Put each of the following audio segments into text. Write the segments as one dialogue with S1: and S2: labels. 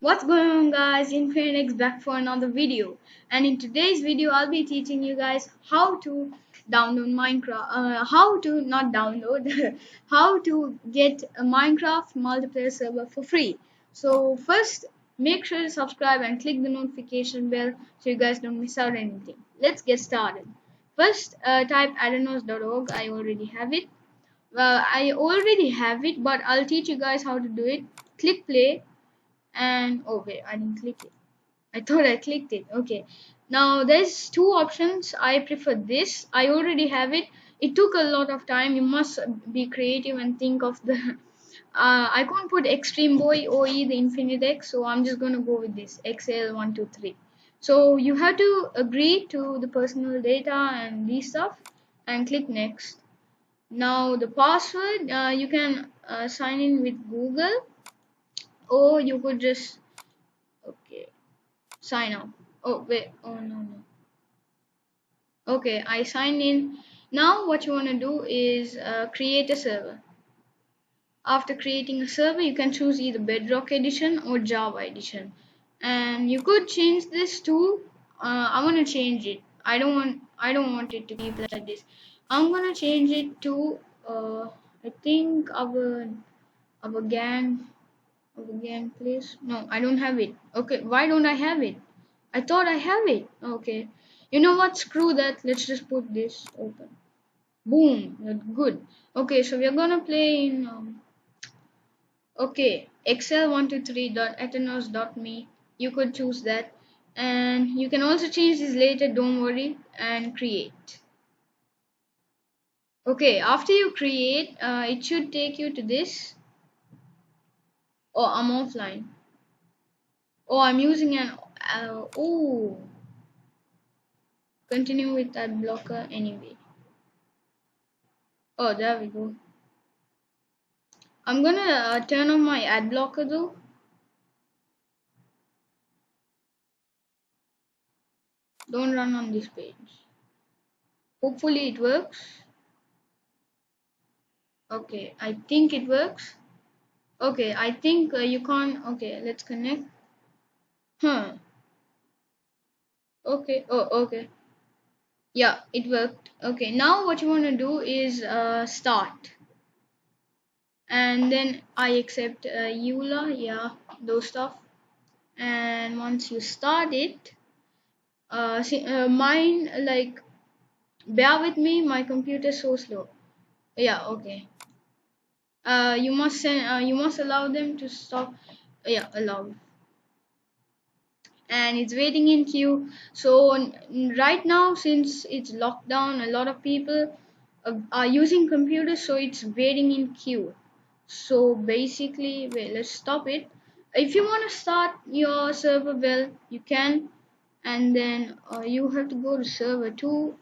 S1: What's going on, guys? Infinix back for another video, and in today's video I'll be teaching you guys how to download Minecraft, how to not download how to get a Minecraft multiplayer server for free. So first, make sure to subscribe and click the notification bell so you guys don't miss out anything. Let's get started. First, type aternos.org. I already have it, but I'll teach you guys how to do it. Click play, and oh wait, I didn't click it. I thought I clicked it. Okay, now there's two options. I prefer this. I already have it. It took a lot of time. You must be creative and think of the I can't put extreme boy OE the infinite X, so I'm just gonna go with this XL123. So you have to agree to the personal data and these stuff and click next. Now the password, you can sign in with Google, or you could just okay sign up. Oh wait, oh no. Okay, I signed in. Now what you want to do is create a server. After creating a server, you can choose either Bedrock edition or Java edition, and you could change this to I want to change it. I don't want it to keep like this. I'm gonna change it to I think our gang again, please. No, I don't have it. Okay, why don't I have it? I thought I have it. Okay. You know what? Screw that. Let's just put this open. Boom. That's good. Okay, so we're gonna play in okay, excel123.aternos.me. You could choose that. And you can also change this later, don't worry, and create. Okay, after you create, it should take you to this. Oh, I'm offline. Oh, I'm using an oh, continue with that blocker anyway. Oh, there we go. I'm gonna turn on my ad blocker though. Don't run on this page. Hopefully it works. Okay, I think it works. Okay, I think you can't. Okay, let's connect. Huh. Okay. Oh, okay. Yeah, it worked. Okay, now what you want to do is start. And then I accept EULA, yeah, those stuff. And once you start it, mine like bear with me, my computer is so slow. Yeah, okay. You must allow them to stop. Yeah, allow. And it's waiting in queue. So right now, since it's locked down, a lot of people are using computers, so it's waiting in queue. So basically, wait, let's stop it. If you want to start your server, well, you can, and then you have to go to server 2.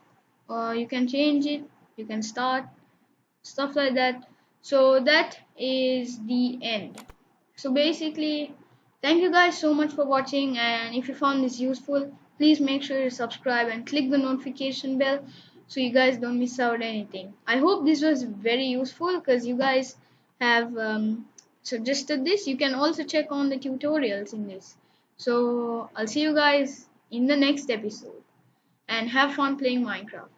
S1: You can change it, you can start stuff like that. So that is the end. So basically, thank you guys so much for watching, and if you found this useful, please make sure to subscribe and click the notification bell so you guys don't miss out anything. I hope this was very useful because you guys have suggested this. You can also check on the tutorials in this. So I'll see you guys in the next episode, and have fun playing Minecraft.